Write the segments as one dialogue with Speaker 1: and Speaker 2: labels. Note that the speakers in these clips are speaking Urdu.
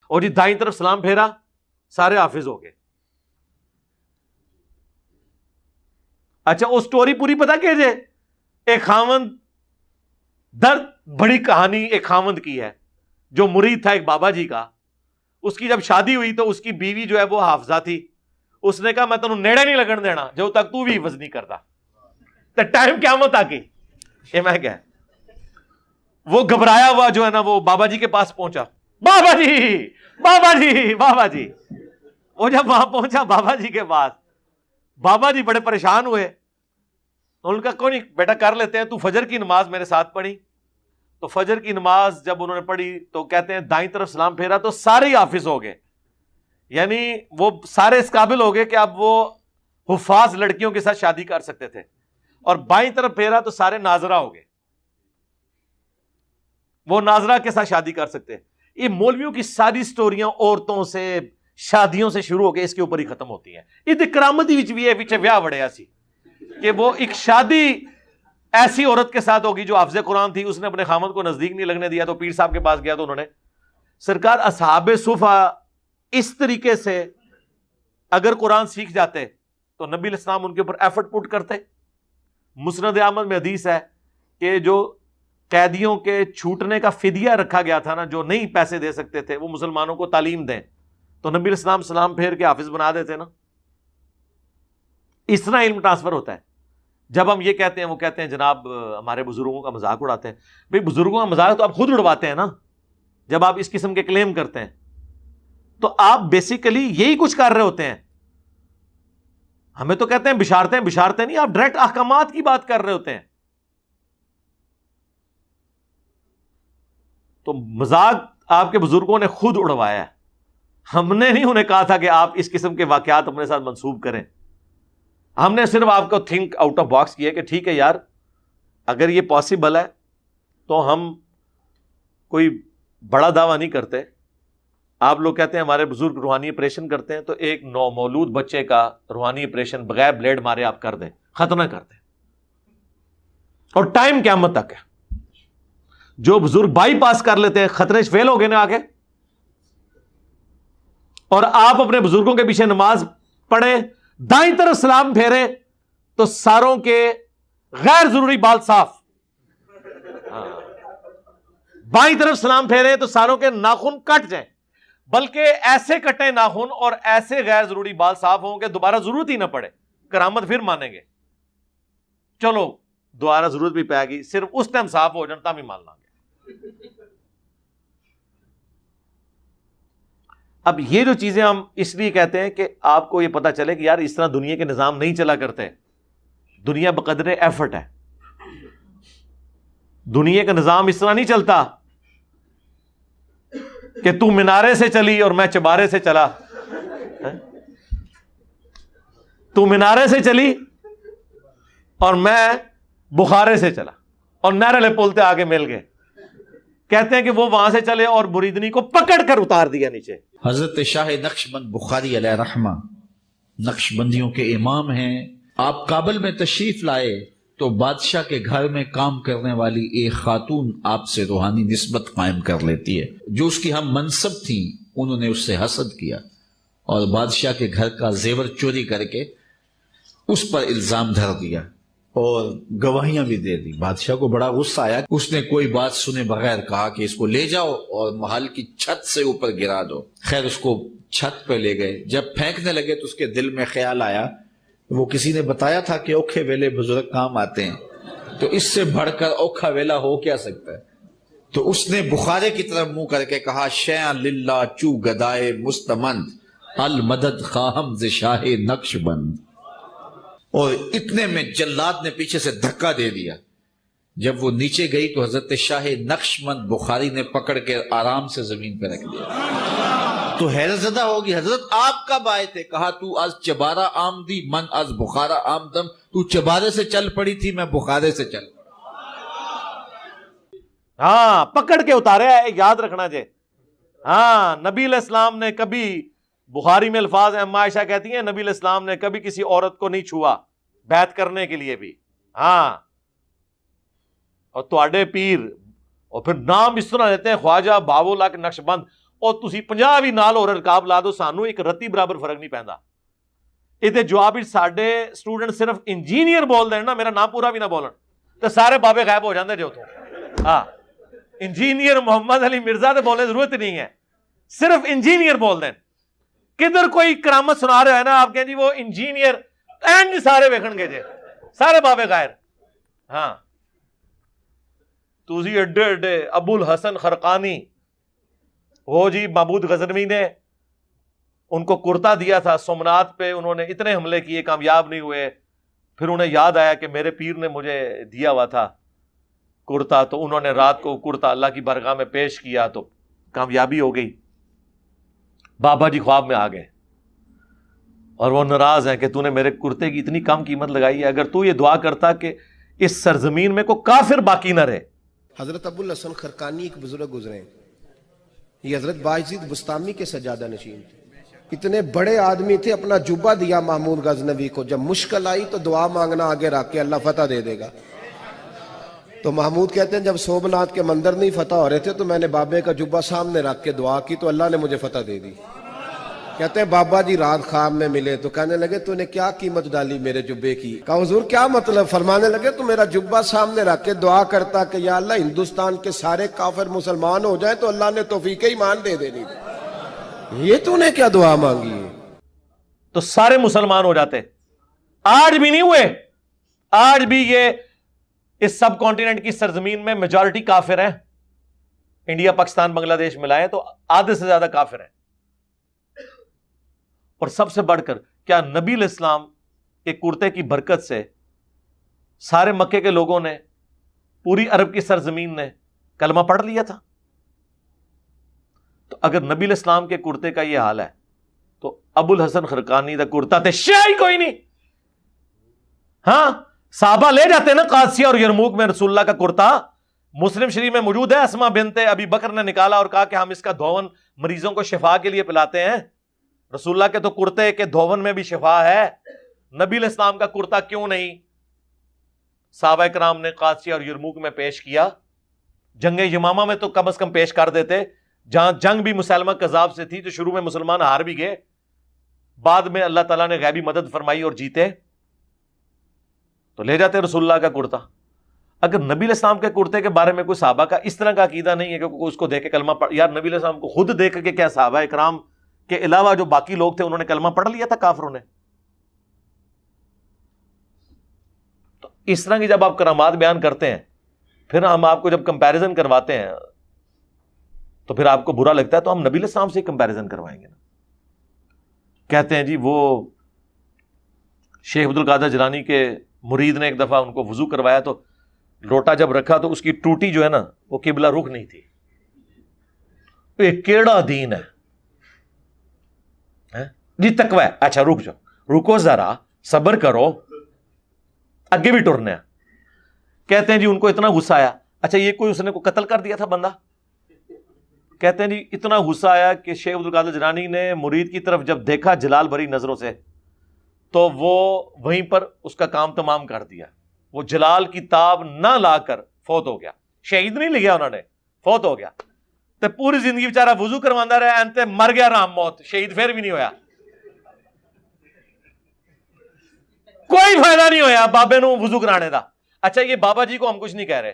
Speaker 1: اور جی دائیں طرف سلام پھیرا سارے حافظ ہو گئے. اچھا وہ سٹوری پوری پتا کہ جے ایک خاوند درد بڑی کہانی ایک خاوند کی ہے جو مرید تھا ایک بابا جی کا. اس کی جب شادی ہوئی تو اس کی بیوی جو ہے وہ حافظہ تھی. اس نے کہا میں تمہیں نیڑے نہیں لگن دینا جب تک تو بھی حفظ نہیں کرتا. تو ٹائم قیامت آ گئی. یہ میں کیا وہ گھبرایا ہوا جو ہے نا وہ بابا جی کے پاس پہنچا. بابا جی بابا جی بابا جی. وہ جب وہاں پہنچا بابا جی کے پاس, بابا جی بڑے پریشان ہوئے. ان کا کوئی نہیں بیٹا کر لیتے ہیں, تو فجر کی نماز میرے ساتھ پڑھی. تو فجر کی نماز جب انہوں نے پڑھی تو کہتے ہیں دائیں طرف سلام پھیرا تو سارے ہی حافظ ہو گئے. یعنی وہ سارے اس قابل ہو گئے کہ اب وہ حفاظ لڑکیوں کے ساتھ شادی کر سکتے تھے. اور بائیں طرف پھیرا تو سارے ناظرہ ہو گئے, وہ ناظرہ کے ساتھ شادی کر سکتے. یہ مولویوں کی ساری سٹوریاں عورتوں سے شادیوں سے شروع ہو کے اس کے اوپر ہی ختم ہوتی ہیں. یہ کرامتی وچ بھی ہے پیچھے ویاہ بڑے سی کہ وہ ایک شادی ایسی عورت کے ساتھ ہوگی جو حافظ قرآن تھی, اس نے اپنے خامد کو نزدیک نہیں لگنے دیا تو پیر صاحب کے پاس گیا تو انہوں نے سرکار اصحاب صفا اس طریقے سے اگر قرآن سیکھ جاتے تو نبی علیہ السلام ان کے اوپر ایفرٹ پٹ کرتے. مسند احمد میں حدیث ہے کہ جو قیدیوں کے چھوٹنے کا فدیہ رکھا گیا تھا نا, جو نہیں پیسے دے سکتے تھے وہ مسلمانوں کو تعلیم دیں, تو نبی علیہ السلام سلام پھیر کے حافظ بنا دیتے نا. اس طرح علم ٹرانسفر ہوتا ہے. جب ہم یہ کہتے ہیں وہ کہتے ہیں جناب ہمارے بزرگوں کا مذاق اڑاتے ہیں. بھئی بزرگوں کا مذاق تو آپ خود اڑواتے ہیں نا جب آپ اس قسم کے کلیم کرتے ہیں. تو آپ بیسیکلی یہی کچھ کر رہے ہوتے ہیں. ہمیں تو کہتے ہیں بشارتیں بشارتیں نہیں, آپ ڈائریکٹ احکامات کی بات کر رہے ہوتے ہیں. تو مذاق آپ کے بزرگوں نے خود اڑوایا ہے, ہم نے نہیں انہیں کہا تھا کہ آپ اس قسم کے واقعات اپنے ساتھ منسوب کریں. ہم نے صرف آپ کو تھنک آؤٹ آف باکس کیا کہ ٹھیک ہے یار اگر یہ پاسبل ہے تو ہم کوئی بڑا دعویٰ نہیں کرتے. آپ لوگ کہتے ہیں ہمارے بزرگ روحانی آپریشن کرتے ہیں, تو ایک نومولود بچے کا روحانی آپریشن بغیر بلیڈ مارے آپ کر دیں, ختم کر دیں, اور ٹائم قیامت تک ہے. جو بزرگ بائی پاس کر لیتے ہیں خطرے فیل ہو گئے نا آگے. اور آپ اپنے بزرگوں کے پیچھے نماز پڑھیں, دائیں طرف سلام پھیرے تو ساروں کے غیر ضروری بال صاف, بائیں طرف سلام پھیرے تو ساروں کے ناخن کٹ جائیں, بلکہ ایسے کٹے ناخن اور ایسے غیر ضروری بال صاف ہوں کہ دوبارہ ضرورت ہی نہ پڑے, کرامت پھر مانیں گے. چلو دوبارہ ضرورت بھی پائے گی, صرف اس ٹائم صاف ہو جانا بھی مان لیں گے. اب یہ جو چیزیں ہم اس لیے کہتے ہیں کہ آپ کو یہ پتا چلے کہ یار اس طرح دنیا کے نظام نہیں چلا کرتے. دنیا بقدر ایفرٹ ہے, دنیا کا نظام اس طرح نہیں چلتا کہ تو مینارے سے چلی اور میں چبارے سے چلا, تو مینارے سے چلی اور میں بخارے سے چلا اور نہرے پل تے آگے مل گئے. کہتے ہیں کہ وہ وہاں سے چلے اور مریدنی کو پکڑ کر اتار دیا نیچے.
Speaker 2: حضرت شاہ نقشبند بخاری علیہ رحمہ نقشبندیوں کے امام ہیں. آپ کابل میں تشریف لائے تو بادشاہ کے گھر میں کام کرنے والی ایک خاتون آپ سے روحانی نسبت قائم کر لیتی ہے. جو اس کی ہم منصب تھیں انہوں نے اس سے حسد کیا اور بادشاہ کے گھر کا زیور چوری کر کے اس پر الزام دھر دیا اور گواہیاں بھی دے دی. بادشاہ کو بڑا غصہ آیا. اس نے کوئی بات سنے بغیر کہا کہ اس کو لے جاؤ اور محل کی چھت سے اوپر گرا دو. خیر اس کو چھت پہ لے گئے. جب پھینکنے لگے تو اس کے دل میں خیال آیا, وہ کسی نے بتایا تھا کہ اوکھے ویلے بزرگ کام آتے ہیں, تو اس سے بڑھ کر اوکھا ویلا ہو کیا سکتا ہے. تو اس نے بخارے کی طرف منہ کر کے کہا شیئا للہ چو گدائے مستمند المدد خواہم ز شاہ نقش بند. اور اتنے میں جلاد نے پیچھے سے دھکا دے دیا. جب وہ نیچے گئی تو حضرت شاہ نقشبند بخاری نے پکڑ کے آرام سے زمین پہ رکھ دیا. تو حیرت زدہ ہوگی, حضرت آپ کب آئے تھے؟ کہا تو از چبارہ آمدی من از بخارا آمدم. تو چبارے سے چل پڑی تھی, میں بخارے سے چل پڑا.
Speaker 1: ہاں پکڑ کے اتارے ہے, یاد رکھنا جے. ہاں نبی علیہ السلام نے کبھی, بخاری میں الفاظ ہیں, اما عائشہ کہتی ہیں نبی علیہ السلام نے کبھی کسی عورت کو نہیں چھوا بیعت کرنے کے لیے بھی. ہاں اور تواڈے پیر, اور پھر نام اس طرح لیتے ہیں خواجہ باول لاک نقشبند. اور ਤੁਸੀਂ 50 ਵੀ ਨਾਲ ਹੋਰ ਰਕਾਬ ਲਾ ਦਿਓ, ਸਾਨੂੰ ਇੱਕ ਰੱਤੀ ਬਰਾਬਰ ਫਰਕ ਨਹੀਂ ਪੈਂਦਾ। ਇਹਦੇ ਜਵਾਬ ਵਿੱਚ ਸਾਡੇ ਸਟੂਡੈਂਟ ਸਿਰਫ ਇੰਜੀਨੀਅਰ ਬੋਲ ਦੇਣ ਨਾ, ਮੇਰਾ ਨਾਮ ਪੂਰਾ ਵੀ ਨਾ ਬੋਲਣ, ਤੇ ਸਾਰੇ ਬਾਬੇ ਗਾਇਬ ਹੋ ਜਾਂਦੇ ਜੇ ਉਥੋਂ। ਹਾਂ, ਇੰਜੀਨੀਅਰ ਮੁਹੰਮਦ ਅਲੀ ਮਿਰਜ਼ਾ ਤੇ ਬولنے ضرورت نہیں ہے, صرف انجینئر بول دیں. کدھر کوئی کرامت سنا رہا ہے نا آپ کہیں جی وہ انجینئر اینج سارے ویکھن گے جے سارے بابے غیر. ہاں توزی اڈے اڈے ابو الحسن خرقانی وہ جی معبود غزنوی نے ان کو کرتا دیا تھا سومنات پہ, انہوں نے اتنے حملے کیے کامیاب نہیں ہوئے, پھر انہیں یاد آیا کہ میرے پیر نے مجھے دیا ہوا تھا کرتا, تو انہوں نے رات کو کرتا اللہ کی بارگاہ میں پیش کیا تو کامیابی ہو گئی. بابا جی خواب میں آ گئے اور وہ ناراض ہیں کہ تو نے میرے کرتے کی اتنی کم قیمت لگائی ہے, اگر تو یہ دعا کرتا کہ اس سرزمین میں کوئی کافر باقی نہ رہے.
Speaker 3: حضرت ابو الحسن خرقانی ایک بزرگ گزرے, یہ حضرت باعزید بستامی کے سجادہ نشین تھے. اتنے بڑے آدمی تھے, اپنا جبہ دیا محمود غزنوی کو, جب مشکل آئی تو دعا مانگنا آگے رکھ کے اللہ فتح دے دے گا. تو محمود کہتے ہیں جب سومنات کے مندر نہیں فتح ہو رہے تھے تو میں نے بابے کا جبہ سامنے رکھ کے دعا کی تو اللہ نے مجھے فتح دے دی. کہتے ہیں بابا جی رات خواب میں ملے تو کہنے لگے تو نے کیا قیمت ڈالی میرے جبے کی؟ کہا حضور کیا مطلب؟ فرمانے لگے تو میرا جبہ سامنے رکھ کے دعا کرتا کہ یا اللہ ہندوستان کے سارے کافر مسلمان ہو جائیں تو اللہ نے توفیق ایمان دے دینی. یہ تو نے کیا دعا مانگی ہے؟
Speaker 1: تو سارے مسلمان ہو جاتے. آج بھی نہیں ہوئے, آج بھی یہ اس سب کانٹیننٹ کی سرزمین میں میجورٹی کافر ہیں. انڈیا پاکستان بنگلہ دیش ملائیں تو آدھے سے زیادہ کافر ہیں. اور سب سے بڑھ کر کیا نبی علیہ السلام کے کرتے کی برکت سے سارے مکے کے لوگوں نے, پوری عرب کی سرزمین نے کلمہ پڑھ لیا تھا؟ تو اگر نبی علیہ السلام کے کرتے کا یہ حال ہے تو ابو الحسن خرقانی دا کرتا تے شیعہ ہی کوئی نہیں. ہاں صحابہ لے جاتے نا قادسیہ اور یرموک میں رسول اللہ کا کرتا, مسلم شریف میں موجود ہے, اسما بنت ابی بکر نے نکالا اور کہا کہ ہم اس کا دھون مریضوں کو شفا کے لیے پلاتے ہیں. رسول اللہ کے تو کرتے کے دھون میں بھی شفا ہے, نبی علیہ السلام کا کرتا کیوں نہیں صحابہ کرام نے قادسیہ اور یرموک میں پیش کیا؟ جنگ یمامہ میں تو کم از کم پیش کر دیتے, جہاں جنگ بھی مسلمہ کذاب سے تھی, تو شروع میں مسلمان ہار بھی گئے, بعد میں اللہ تعالیٰ نے غیبی مدد فرمائی اور جیتے, تو لے جاتے رسول اللہ کا کرتا. اگر نبی علیہ السلام کے کرتے کے بارے میں کوئی صحابہ کا اس طرح کا عقیدہ نہیں ہے کہ اس کو دیکھ کے کلمہ پڑھ, یار نبی علیہ السلام کو خود دیکھ کے کیا صحابہ کرام کے علاوہ جو باقی لوگ تھے انہوں نے کلمہ پڑھ لیا تھا کافروں نے؟ تو اس طرح کی جب آپ کرامات بیان کرتے ہیں, پھر ہم آپ کو جب کمپیریزن کرواتے ہیں تو پھر آپ کو برا لگتا ہے, تو ہم نبی علیہ السلام سے کمپیریزن کروائیں گے نا. کہتے ہیں جی وہ شیخ عبد القادر جیلانی کے مرید نے ایک دفعہ ان کو وضو کروایا تو لوٹا جب رکھا تو اس کی ٹوٹی جو ہے نا وہ قبلہ رخ نہیں تھی. یہ کیڑا دین ہے جی؟ تقوی ہے, اچھا رک جاؤ, رکو ذرا, صبر کرو, اگے بھی ٹرنے. کہتے ہیں جی ان کو اتنا غصہ آیا, اچھا یہ کوئی اس نے کو قتل کر دیا تھا بندہ؟ کہتے ہیں جی اتنا غصہ آیا کہ شیخ عبد القادر جیلانی نے مرید کی طرف جب دیکھا جلال بھری نظروں سے تو وہ وہیں پر اس کا کام تمام کر دیا. وہ جلال کی تاب نہ لا کر فوت ہو گیا, شہید نہیں لیا انہوں نے, فوت ہو گیا. تو پوری زندگی بیچارہ وضو کروانا رہا, انتے مر گیا رام موت, شہید پھر بھی نہیں ہویا. کوئی فائدہ نہیں ہویا بابے نو وضو کرانے دا. اچھا یہ بابا جی کو ہم کچھ نہیں کہہ رہے,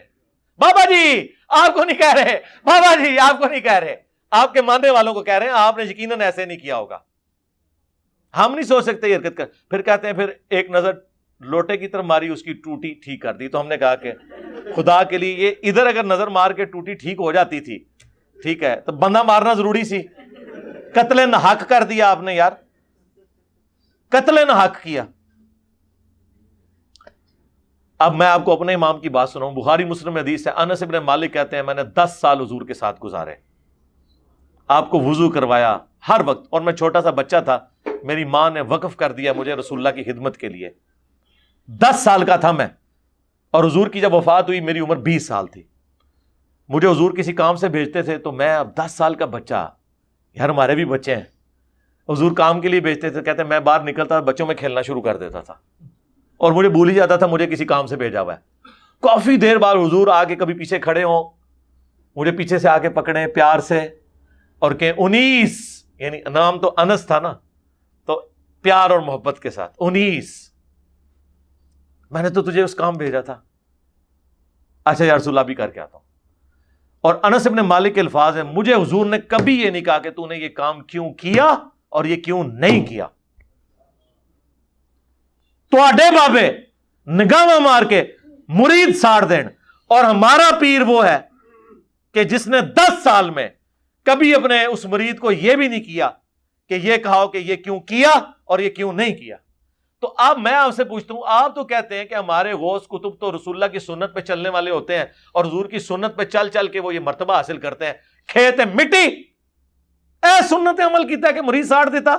Speaker 1: بابا جی آپ کو نہیں کہہ رہے, بابا جی آپ کو نہیں کہہ رہے, آپ کے ماننے والوں کو کہہ رہے ہیں, آپ نے یقیناً ایسے نہیں کیا ہوگا. ہم نہیں سوچ سکتے یہ حرکت کر. پھر کہتے ہیں پھر ایک نظر لوٹے کی طرف ماری, اس کی ٹوٹی ٹھیک کر دی. تو ہم نے کہا کہ خدا کے لیے یہ ادھر اگر نظر مار کے ٹوٹی ٹھیک ہو جاتی تھی, ٹھیک ہے, تو بندہ مارنا ضروری سی, قتل ناحق کر دیا آپ نے یار, قتل ناحق کیا. اب میں آپ کو اپنے امام کی بات سناؤں, بخاری مسلم حدیث ہے, انس ابن مالک کہتے ہیں میں نے 10 سال حضور کے ساتھ گزارے, آپ کو وضو کروایا ہر وقت, اور میں چھوٹا سا بچہ تھا, میری ماں نے وقف کر دیا مجھے رسول اللہ کی خدمت کے لیے. 10 سال کا تھا میں, اور حضور کی جب وفات ہوئی میری عمر 20 سال تھی. مجھے حضور کسی کام سے بھیجتے تھے تو میں اب 10 سال کا بچہ, یار ہمارے بھی بچے ہیں, حضور کام کے لیے بھیجتے تھے, کہتے ہیں میں باہر نکلتا بچوں میں کھیلنا شروع کر دیتا تھا, اور مجھے بھول ہی جاتا تھا مجھے کسی کام سے بھیجا ہوا ہے. کافی دیر بعد حضور آ کے کبھی پیچھے کھڑے ہوں, مجھے پیچھے سے آ کے پکڑیں پیار سے, اور کہ 19 یعنی نام تو انس تھا نا، تو پیار اور محبت کے ساتھ 19 میں نے تو تجھے اس کام بھیجا تھا، اچھا یا رسول اللہ بھی کر کے آتا ہوں۔ اور انس ابن مالک کے الفاظ ہیں، مجھے حضور نے کبھی یہ نہیں کہا کہ تو نے یہ کام کیوں کیا اور یہ کیوں نہیں کیا۔ تواڈے بابے نگاہ مار کے مرید ساڑ دین، اور ہمارا پیر وہ ہے کہ جس نے 10 سال میں کبھی اپنے اس مرید کو یہ بھی نہیں کیا کہ یہ کہا کہ یہ کیوں کیا اور یہ کیوں نہیں کیا۔ تو اب میں آپ سے پوچھتا ہوں، آپ تو کہتے ہیں کہ ہمارے غوث کتب تو رسول اللہ کی سنت پہ چلنے والے ہوتے ہیں اور حضور کی سنت پہ چل چل کے وہ یہ مرتبہ حاصل کرتے ہیں، کھیت ہے مٹی اے سنت عمل کیتا ہے کہ مرید ساڑ دیتا۔